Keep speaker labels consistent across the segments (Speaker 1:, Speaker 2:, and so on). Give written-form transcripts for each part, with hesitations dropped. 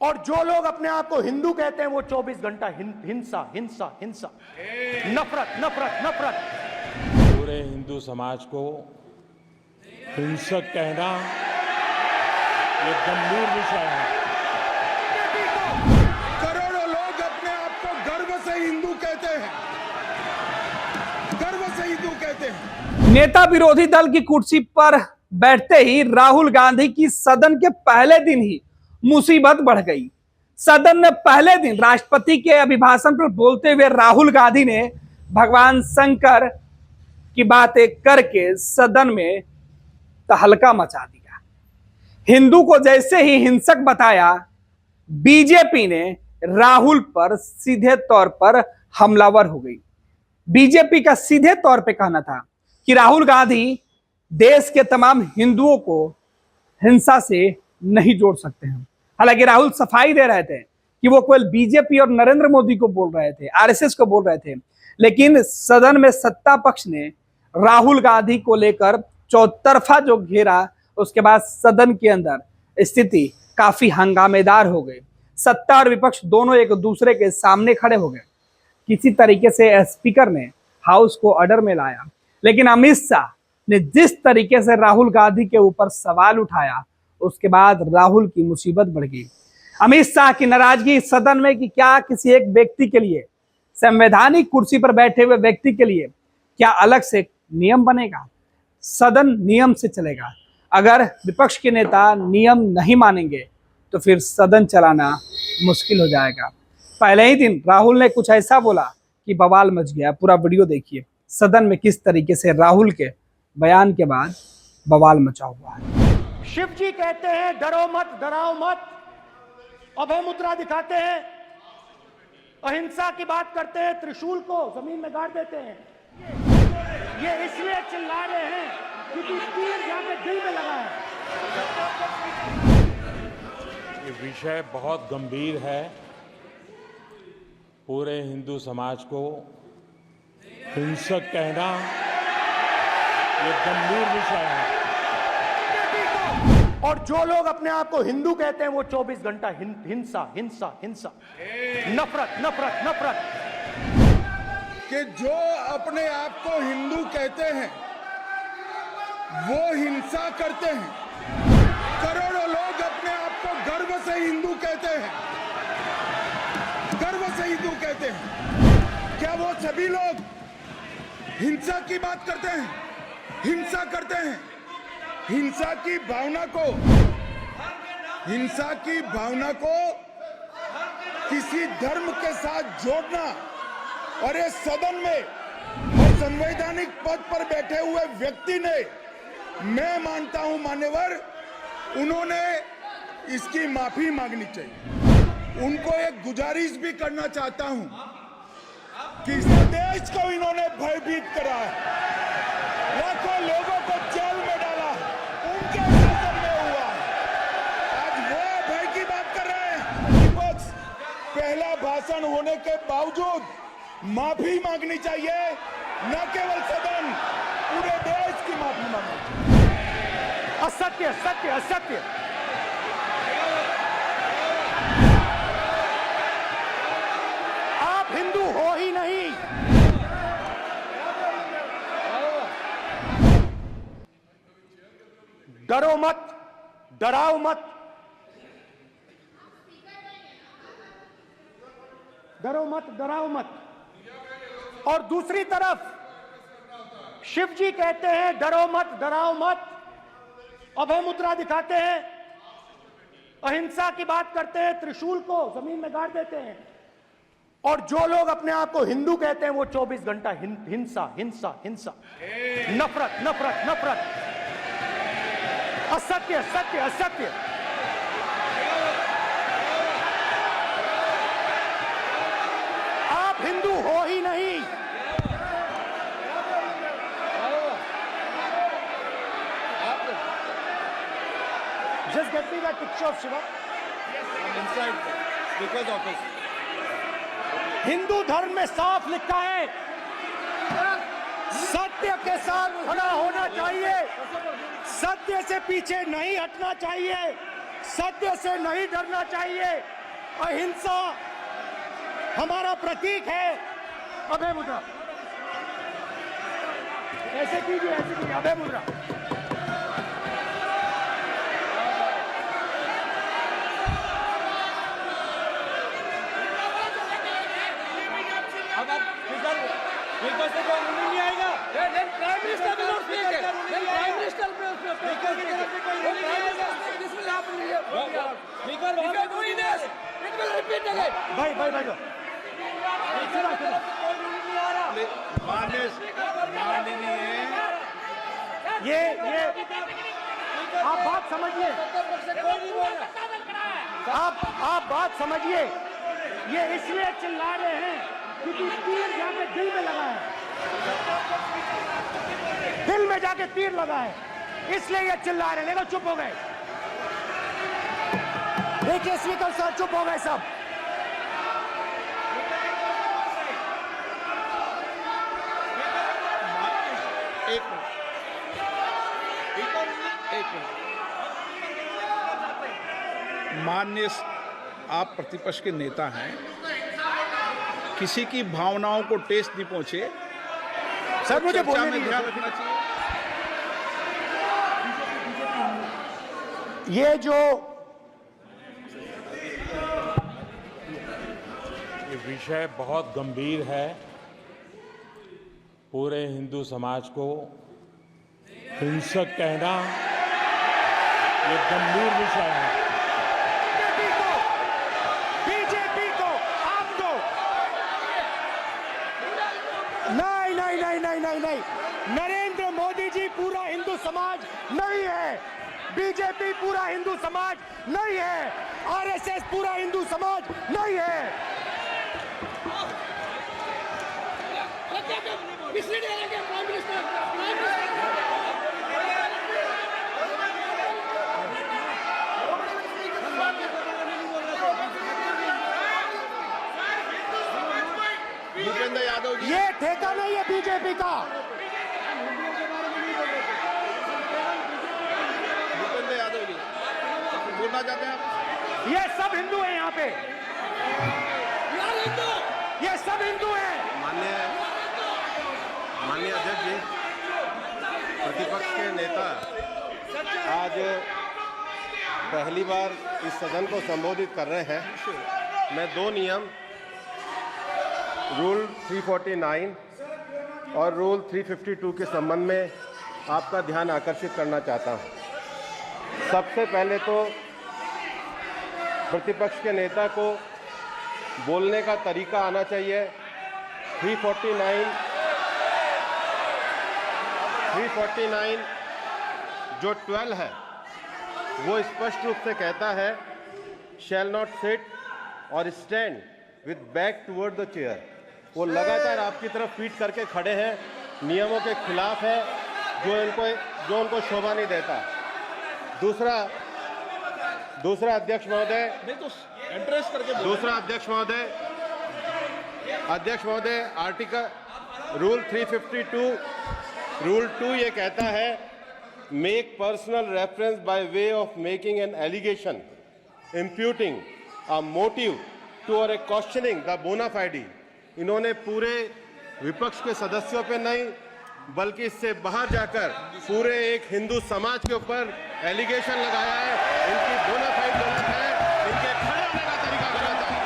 Speaker 1: और जो लोग अपने आप को हिंदू कहते हैं वो 24 घंटा हिंसा हिंसा हिंसा, नफरत नफरत नफरत।
Speaker 2: पूरे हिंदू समाज को हिंसक कहना ये गंभीर विषय है।
Speaker 3: करोड़ों लोग अपने आप को गर्व से हिंदू कहते हैं, गर्व से हिंदू कहते हैं।
Speaker 4: नेता विरोधी दल की कुर्सी पर बैठते ही राहुल गांधी की सदन के पहले दिन ही मुसीबत बढ़ गई। सदन में पहले दिन राष्ट्रपति के अभिभाषण पर बोलते हुए राहुल गांधी ने भगवान शंकर की बातें करके सदन में तहलका मचा दिया। हिंदू को जैसे ही हिंसक बताया, बीजेपी ने राहुल पर सीधे तौर पर हमलावर हो गई। बीजेपी का सीधे तौर पे कहना था कि राहुल गांधी देश के तमाम हिंदुओं को हिंसा से नहीं जोड़ सकते हैं। हालांकि राहुल सफाई दे रहे थे कि वो केवल बीजेपी और नरेंद्र मोदी को बोल रहे थे, आरएसएस को बोल रहे थे, लेकिन सदन में सत्ता पक्ष ने राहुल गांधी को लेकर चौतरफा जो घेरा, उसके बाद सदन के अंदर स्थिति काफी हंगामेदार हो गई। सत्ता और विपक्ष दोनों एक दूसरे के सामने खड़े हो गए। किसी तरीके से स्पीकर ने हाउस को ऑर्डर में लाया, लेकिन अमित शाह ने जिस तरीके से राहुल गांधी के ऊपर सवाल उठाया, उसके बाद राहुल की मुसीबत बढ़ गई। अमित शाह की नाराजगी सदन में कि क्या किसी एक व्यक्ति के लिए, संवैधानिक कुर्सी पर बैठे हुए व्यक्ति के लिए क्या अलग से नियम बनेगा? सदन नियम से चलेगा। अगर विपक्ष के नेता नियम नहीं मानेंगे तो फिर सदन चलाना मुश्किल हो जाएगा। पहले ही दिन राहुल ने कुछ ऐसा बोला कि बवाल मच गया। पूरा वीडियो देखिए सदन में किस तरीके से राहुल के बयान के बाद बवाल मचा हुआ है।
Speaker 1: शिव जी कहते हैं डरो मत, डराओ मत, अभय मुद्रा दिखाते हैं, अहिंसा की बात करते हैं, त्रिशूल को जमीन में गाड़ देते हैं। ये इसलिए चिल्ला रहे हैं क्योंकि तीर जाके दिल में लगा है।
Speaker 2: ये विषय बहुत गंभीर है। पूरे हिंदू समाज को हिंसक कहना ये गंभीर विषय है।
Speaker 1: और जो लोग अपने आप को हिंदू कहते हैं वो 24 घंटा हिंसा हिंसा हिंसा, नफरत नफरत नफरत।
Speaker 3: कि जो अपने आप को हिंदू कहते हैं वो हिंसा करते हैं। करोड़ों लोग अपने आप को गर्व से हिंदू कहते हैं, गर्व से हिंदू कहते हैं। क्या वो सभी लोग हिंसा की बात करते हैं, हिंसा करते हैं? हिंसा की भावना को किसी धर्म के साथ जोड़ना और इस सदन में और संवैधानिक पद पर बैठे हुए व्यक्ति ने, मैं मानता हूं मान्यवर, उन्होंने इसकी माफी मांगनी चाहिए। उनको एक गुजारिश भी करना चाहता हूं कि इस देश को इन्होंने भयभीत करा है, लाखों लोगों को जेल में डाला, उनके शासन में हुआ। आज वो भय की बात कर रहे हैं। विपक्ष पहला भाषण होने के बावजूद माफी मांगनी चाहिए, न केवल सदन, पूरे देश की माफी मांगनी चाहिए।
Speaker 1: असत्य सत्य असत्य। आप हिंदू हो ही नहीं। डरो मत, डराओ मत, डरो मत, डराओ मत। और दूसरी तरफ शिव जी कहते हैं डरो मत, डराओ मत, अभय मुद्रा दिखाते हैं, अहिंसा की बात करते हैं, त्रिशूल को जमीन में गाड़ देते हैं। और जो लोग अपने आप को हिंदू कहते हैं वो 24 घंटा हिंसा हिंसा हिंसा, नफरत नफरत नफरत, असत्य सत्य असत्य। आप हिंदू हो ही नहीं। Just get me that picture of Shiva. I'm inside speaker's office. Hindu धर्म में साफ लिखा है, सत्य के साथ खड़ा होना चाहिए, सत्य से पीछे नहीं हटना चाहिए। सत्य से नहीं डरना चाहिए। अहिंसा हमारा प्रतीक है। अभय मुद्रा, ऐसे कीजिए, अभय मुद्रा।
Speaker 5: Prime minister will not speak. Then Prime Minister will speak. This will happen. If you are doing this, it will repeat again.
Speaker 1: भाई ये आप बात समझिए, आप बात समझिए। ये इसलिए चिल्ला रहे हैं क्योंकि तीर जाके दिल में लगा है, दिल में जाके तीर लगा है, इसलिए ये चिल्ला रहे हैं। देखो चुप हो गए, देखिए स्पीकर साहब चुप हो गए सब।
Speaker 2: माननीय आप प्रतिपक्ष के नेता हैं, किसी की भावनाओं को ठेस नहीं पहुंचे।
Speaker 1: सर मुझे
Speaker 2: चर्चा
Speaker 1: बोलने
Speaker 2: में
Speaker 1: दीजिए।
Speaker 2: ध्यान रखना चाहिए।
Speaker 1: ये जो
Speaker 6: ये विषय बहुत गंभीर है। पूरे हिंदू समाज को हिंसक कहना ये गंभीर विषय है।
Speaker 1: बीजेपी को आपको नहीं, नरेंद्र मोदी जी पूरा हिंदू समाज नहीं है, बीजेपी पूरा हिंदू समाज नहीं है, आरएसएस पूरा हिंदू समाज नहीं है।
Speaker 2: भूपेंद्र यादव जी,
Speaker 1: ये ठेका नहीं है बीजेपी का।
Speaker 2: भूपेंद्र यादव जी बोलना चाहते हैं आप?
Speaker 1: ये सब हिंदू हैं यहाँ पे, ये सब हिंदू हैं।
Speaker 7: माननीय अध्यक्ष जी, प्रतिपक्ष के नेता आज पहली बार इस सदन को संबोधित कर रहे हैं। मैं दो नियम रूल 349 और रूल 352 के संबंध में आपका ध्यान आकर्षित करना चाहता हूं। सबसे पहले तो प्रतिपक्ष के नेता को बोलने का तरीका आना चाहिए। 349 जो 12 है वो स्पष्ट रूप से कहता है शैल नॉट सिट और stand with back toward the chair. वो लगातार आपकी तरफ पीठ करके खड़े हैं, नियमों के खिलाफ है, जो उनको शोभा नहीं देता। दूसरा अध्यक्ष महोदय,
Speaker 2: एड्रेस करके
Speaker 7: दूसरा अध्यक्ष महोदय आर्टिकल रूल 352 रूल 2 ये कहता है make personal reference by way of making an allegation imputing a motive to और ए क्वेश्चनिंग द बोना फाइडी। इन्होंने पूरे विपक्ष के सदस्यों पे नहीं बल्कि इससे बाहर जाकर पूरे एक हिंदू समाज के ऊपर एलिगेशन लगाया है। इनकी बोना फाइड गलत है, इनके खड़े होने का तरीका गलत है।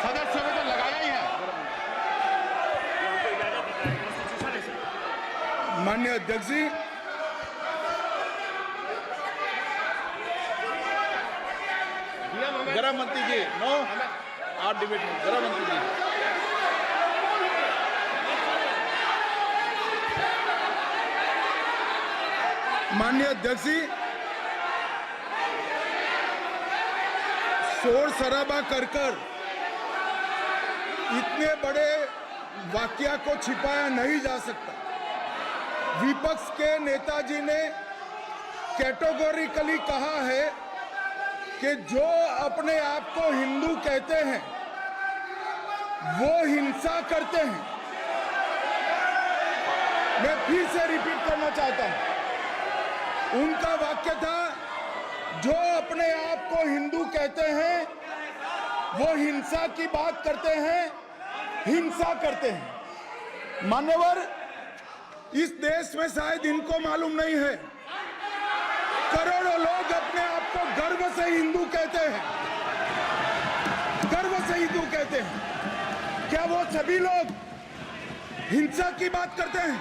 Speaker 7: सदस्यों में तो लगाया ही है।
Speaker 3: माननीय अध्यक्ष जी,
Speaker 2: गृह मंत्री जी, नो आप डिबेट में गृह मंत्री जी।
Speaker 3: माननीय अध्यक्ष जी, शोर शराबा कर इतने बड़े वाकया को छिपाया नहीं जा सकता। विपक्ष के नेताजी ने कैटेगोरिकली कहा है कि जो अपने आप को हिंदू कहते हैं वो हिंसा करते हैं। मैं फिर से रिपीट करना चाहता हूं, उनका वाक्य था जो अपने आप को हिंदू कहते हैं वो हिंसा की बात करते हैं, हिंसा करते हैं। मान्यवर, इस देश में शायद इनको मालूम नहीं है, करोड़ों लोग अपने आप को गर्व से हिंदू कहते हैं, गर्व से हिंदू कहते हैं। क्या वो सभी लोग हिंसा की बात करते हैं,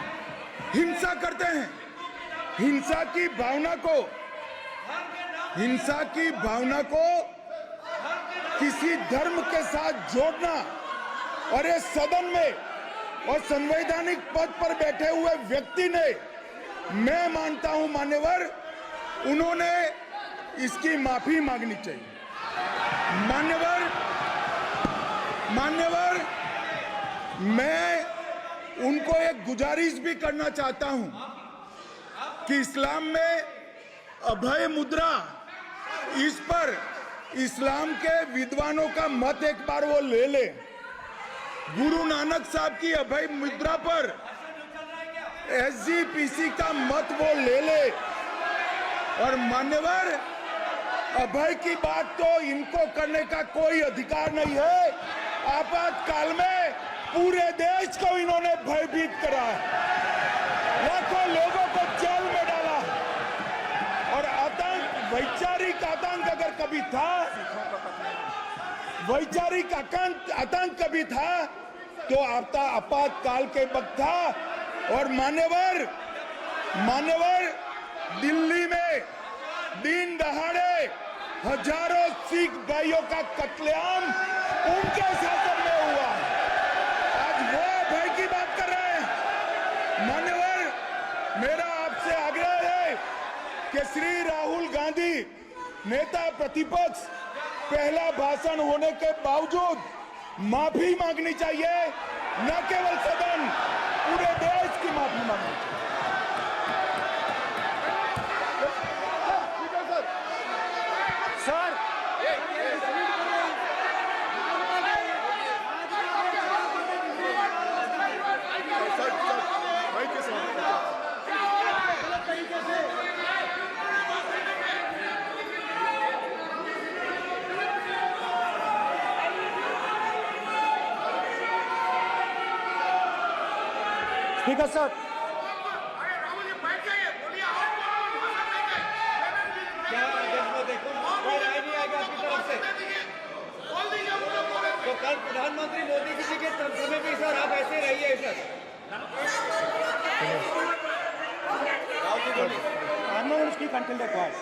Speaker 3: हिंसा करते हैं? हिंसा की भावना को किसी धर्म के साथ जोड़ना और इस सदन में और संवैधानिक पद पर बैठे हुए व्यक्ति ने, मैं मानता हूं मान्यवर, उन्होंने इसकी माफी मांगनी चाहिए। मान्यवर, मैं उनको एक गुजारिश भी करना चाहता हूं कि इस्लाम में अभय मुद्रा, इस पर इस्लाम के विद्वानों का मत एक बार वो ले ले। गुरु नानक साहब की अभय मुद्रा पर SGPC का मत वो ले ले। और मान्यवर, अभय की बात तो इनको करने का कोई अधिकार नहीं है। आपातकाल में पूरे देश को इन्होंने भयभीत करा है, लाखों लोगों को जेल में डाला और आतंक, वैचारिक आतंक अगर कभी था, वैचारिक आतंक कभी था तो आपातकाल के वक्त था। और मान्यवर, दिल्ली में दिन दहाड़े हजारों सिख भाइयों का कत्लेआम उनके शासन में हुआ। आज वो भय की बात कर रहे हैं। मान्यवर, मेरा आपसे आग्रह है कि श्री राहुल गांधी, नेता प्रतिपक्ष, पहला भाषण होने के बावजूद माफी मांगनी चाहिए, न केवल सदन, पूरे देश की माफी मांगनी चाहिए।
Speaker 1: सर, स्पीकर सर,
Speaker 5: तो कल प्रधानमंत्री मोदी जी के समय भी सर आप ऐसे रहिए sir.
Speaker 1: I'm not going to speak until they're quiet.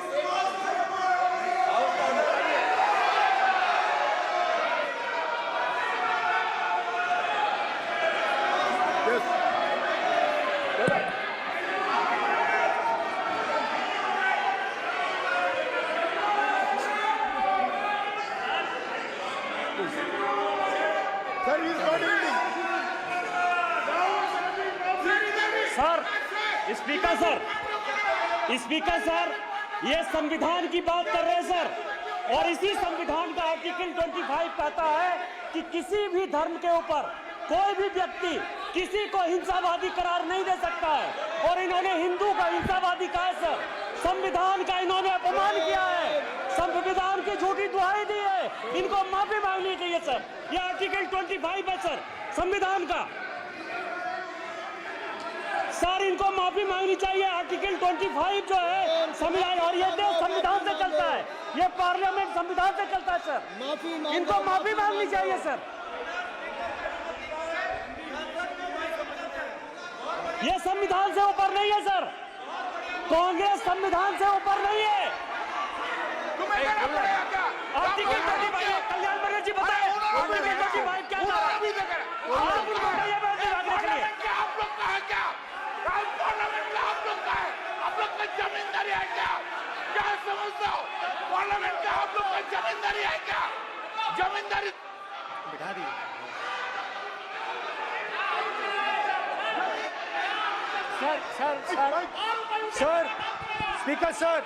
Speaker 6: Sir, speaker sir, ये संविधान की बात कर रहे हैं सर, और इसी संविधान का आर्टिकल 25 कहता है कि किसी भी धर्म के ऊपर कोई भी व्यक्ति किसी को हिंसावादी करार नहीं दे सकता है। और इन्होंने हिंदू का हिंसावादी कहा है सर। संविधान का इन्होंने अपमान किया है, संविधान की झूठी दुहाई दी है, इनको माफी मांगनी चाहिए सर। ये आर्टिकल 25 है सर संविधान का, सर इनको माफी मांगनी चाहिए। आर्टिकल 25 जो है संविधान, और ये देश संविधान से चलता है, ये पार्लियामेंट संविधान से चलता है सर, इनको माफी मांगनी चाहिए सर। ये संविधान से ऊपर नहीं है सर, कांग्रेस संविधान से ऊपर नहीं है। आर्टिकल 25, कल्याण बने जी बताए आर्टिकल 25 क्या था? आप उनको बताइए बैठने रखने के लिए।
Speaker 8: आप लोग का है क्या? पार्लियामेंट का आप लोग का है? आप लोग का जमींदारी है क्या? क्या समझते हो? पार्लियामेंट का आप लोग का जमींदारी है क्या? जमींदारी बिठा दी।
Speaker 1: सर, स्पीकर सर,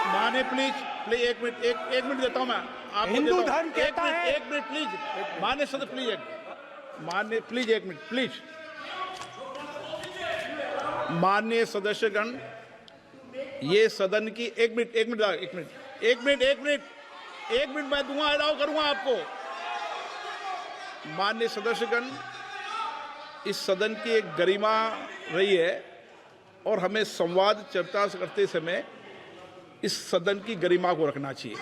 Speaker 2: माने प्लीज एक मिनट देता हूं मैं आपको।
Speaker 1: हिंदू धर्म कहता है,
Speaker 2: एक मिनट प्लीज, मान्य सदस्य प्लीज, मान्य प्लीज एक मिनट प्लीज। माननीय सदस्यगण, ये सदन की एक मिनट मैं दूंगा, अलाउ करूंगा आपको। माननीय सदस्यगण, इस सदन की एक गरिमा रही है और हमें संवाद चर्चा करते समय इस सदन की गरिमा को रखना चाहिए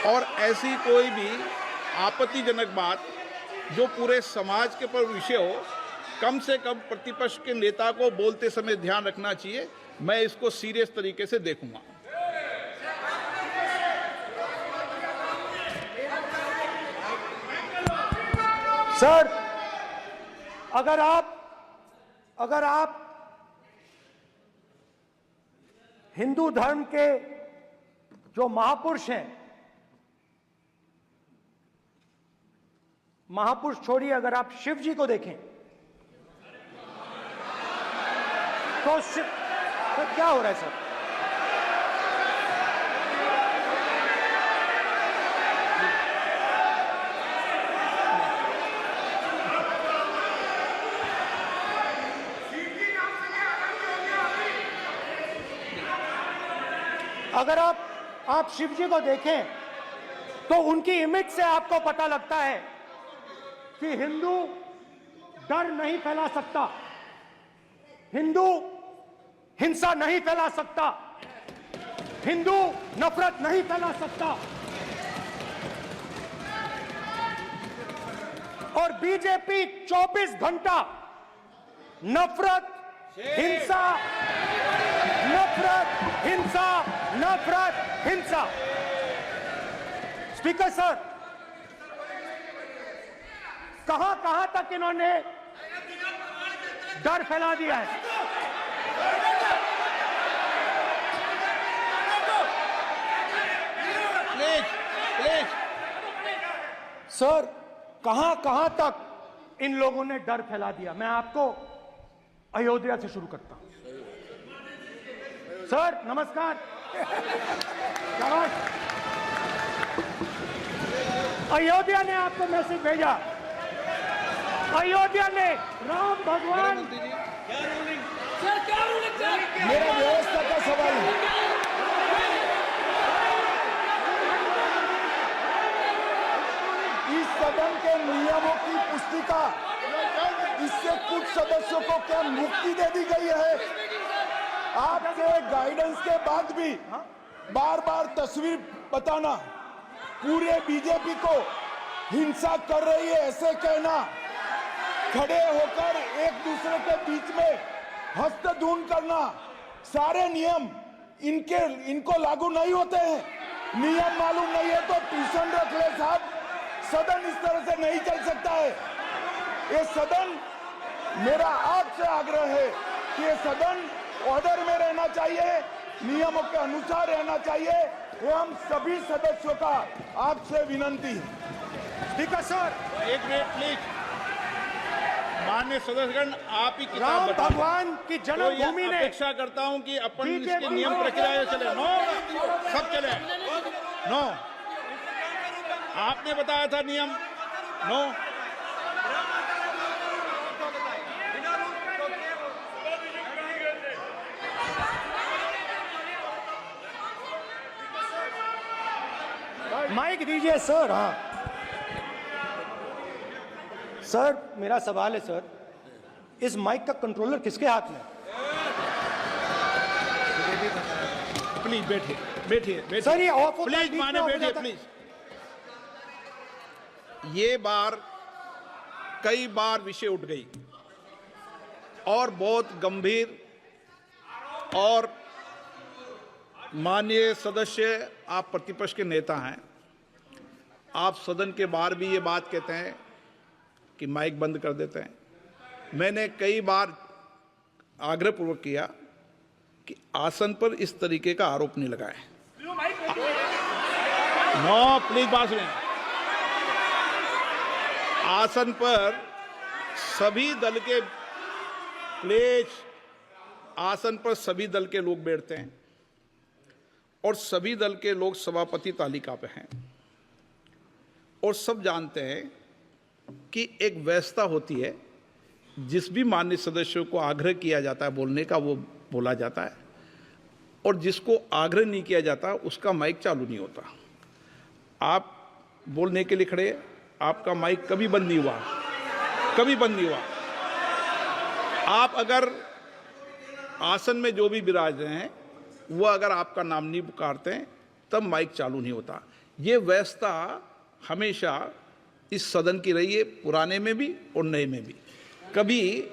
Speaker 2: और ऐसी कोई भी आपत्तिजनक बात जो पूरे समाज के पर विषय हो, कम से कम प्रतिपक्ष के नेता को बोलते समय ध्यान रखना चाहिए। मैं इसको सीरियस तरीके से देखूंगा।
Speaker 1: सर, अगर आप हिंदू धर्म के जो महापुरुष हैं, महापुरुष छोड़िए, अगर आप शिव जी को देखें तो क्या हो रहा है सर? अगर आप शिव जी को देखें तो उनकी इमेज से आपको पता लगता है कि हिंदू डर नहीं फैला सकता, हिंदू हिंसा नहीं फैला सकता, हिंदू नफरत नहीं फैला सकता। और बीजेपी 24 घंटा नफरत, हिंसा, नफरत, हिंसा, नफरत, हिंसा। स्पीकर सर, कहां तक इन्होंने डर फैला दिया है?
Speaker 2: प्लीज
Speaker 1: सर, कहां तक इन लोगों ने डर फैला दिया? मैं आपको अयोध्या से शुरू करता हूं। सर नमस्कार। अयोध्या ने आपको मैसेज भेजा, अयोध्या ने राम भगवान।
Speaker 3: मेरा व्यवस्था का सवाल है। इस सदन के नियमों की पुस्तिका, इससे कुछ सदस्यों को क्या मुक्ति दे दी गई है? आपके गाइडेंस के बाद भी बार बार तस्वीर बताना, पूरे बीजेपी को हिंसा कर रही है ऐसे कहना, खड़े होकर एक दूसरे के बीच में हस्तधून करना, सारे नियम इनको लागू नहीं होते हैं। नियम मालूम नहीं है तो ट्यूशन रख ले साहब। सदन इस तरह से नहीं चल सकता है। ये सदन, मेरा आपसे आग्रह है कि ये सदन ऑर्डर में रहना चाहिए, नियमों के अनुसार रहना चाहिए। ये हम सभी सदस्यों का आपसे विनंती है।
Speaker 1: स्पीकर सर,
Speaker 2: एक मिनट प्लीज। माननीय सदस्यगण, आप ही किताब
Speaker 1: राम
Speaker 2: बताओ।
Speaker 1: भगवान की जन्मभूमि ने,
Speaker 2: अपेक्षा करता हूं कि अपन इसके नियम प्रक्रिया चले। नो, सब चले। नो, आपने बताया था नियम। नो,
Speaker 1: माइक दीजिए सर। हाँ सर, मेरा सवाल है सर, इस माइक का कंट्रोलर किसके हाथ में?
Speaker 2: प्लीज बैठिए
Speaker 1: सर ये ऑफ होता है,
Speaker 2: प्लीज
Speaker 1: बीच में
Speaker 2: माने
Speaker 1: ऑफ हो
Speaker 2: बैठिए
Speaker 1: जाता है।
Speaker 2: प्लीज। ये बार कई बार विषय उठ गई और बहुत गंभीर, और माननीय सदस्य, आप प्रतिपक्ष के नेता हैं, आप सदन के बाहर भी ये बात कहते हैं कि माइक बंद कर देते हैं। मैंने कई बार आग्रहपूर्वक किया कि आसन पर इस तरीके का आरोप नहीं लगाए। नो प्लीज, बात सुनिए। आसन पर सभी दल के, प्लीज, आसन पर सभी दल के लोग बैठते हैं और सभी दल के लोग सभापति तालिका पे हैं और सब जानते हैं कि एक व्यवस्था होती है, जिस भी माननीय सदस्यों को आग्रह किया जाता है बोलने का, वो बोला जाता है। और जिसको आग्रह नहीं किया जाता उसका माइक चालू नहीं होता। आप बोलने के लिए खड़े, आपका माइक कभी बंद नहीं हुआ, कभी बंद नहीं हुआ। आप अगर आसन में जो भी विराज रहे हैं वो अगर आपका नाम नहीं पुकारते हैं तब माइक चालू नहीं होता। ये व्यवस्था हमेशा इस सदन की रही है, पुराने में भी और नए में भी। कभी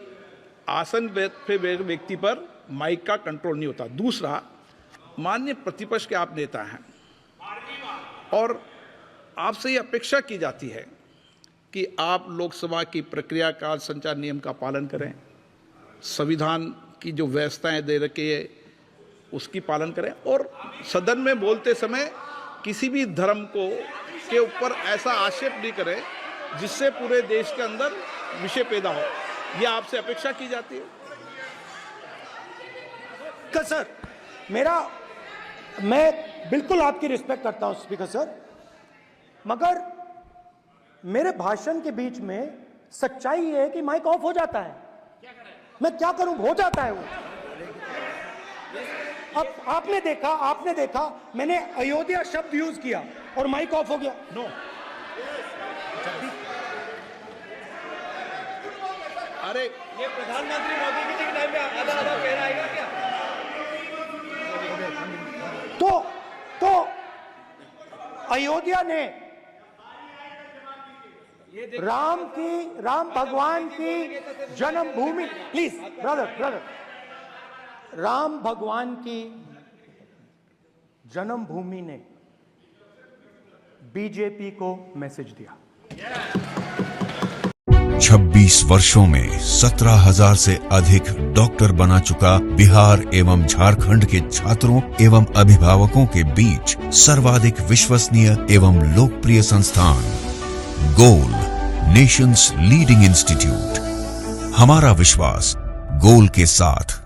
Speaker 2: आसन पे व्यक्ति पर माइक का कंट्रोल नहीं होता। दूसरा, माननीय प्रतिपक्ष के आप नेता हैं और आपसे ये अपेक्षा की जाती है कि आप लोकसभा की प्रक्रिया का संचार नियम का पालन करें, संविधान की जो व्यवस्थाएं दे रखी है उसकी पालन करें और सदन में बोलते समय किसी भी धर्म को के ऊपर ऐसा आक्षेप नहीं करें जिससे पूरे देश के अंदर विषय पैदा हो। ये आपसे अपेक्षा की जाती है।
Speaker 1: सर, मैं बिल्कुल आपकी रिस्पेक्ट करता हूं स्पीकर सर, मगर मेरे भाषण के बीच में सच्चाई ये है कि माइक ऑफ हो जाता है। मैं क्या करूं, हो जाता है वो। अब आपने देखा मैंने अयोध्या शब्द यूज किया और माइक ऑफ हो गया। नो,
Speaker 2: अरे
Speaker 5: ये प्रधानमंत्री मोदी जी के टाइम में आधा आधा कह आएगा क्या?
Speaker 1: तो अयोध्या ने राम भगवान की जन्मभूमि, प्लीज ब्रदर, राम भगवान की जन्मभूमि ने बीजेपी को मैसेज दिया।
Speaker 9: 26 वर्षों में 17,000 से अधिक डॉक्टर बना चुका बिहार एवं झारखंड के छात्रों एवं अभिभावकों के बीच सर्वाधिक विश्वसनीय एवं लोकप्रिय संस्थान गोल, नेशंस लीडिंग इंस्टीट्यूट। हमारा विश्वास गोल के साथ।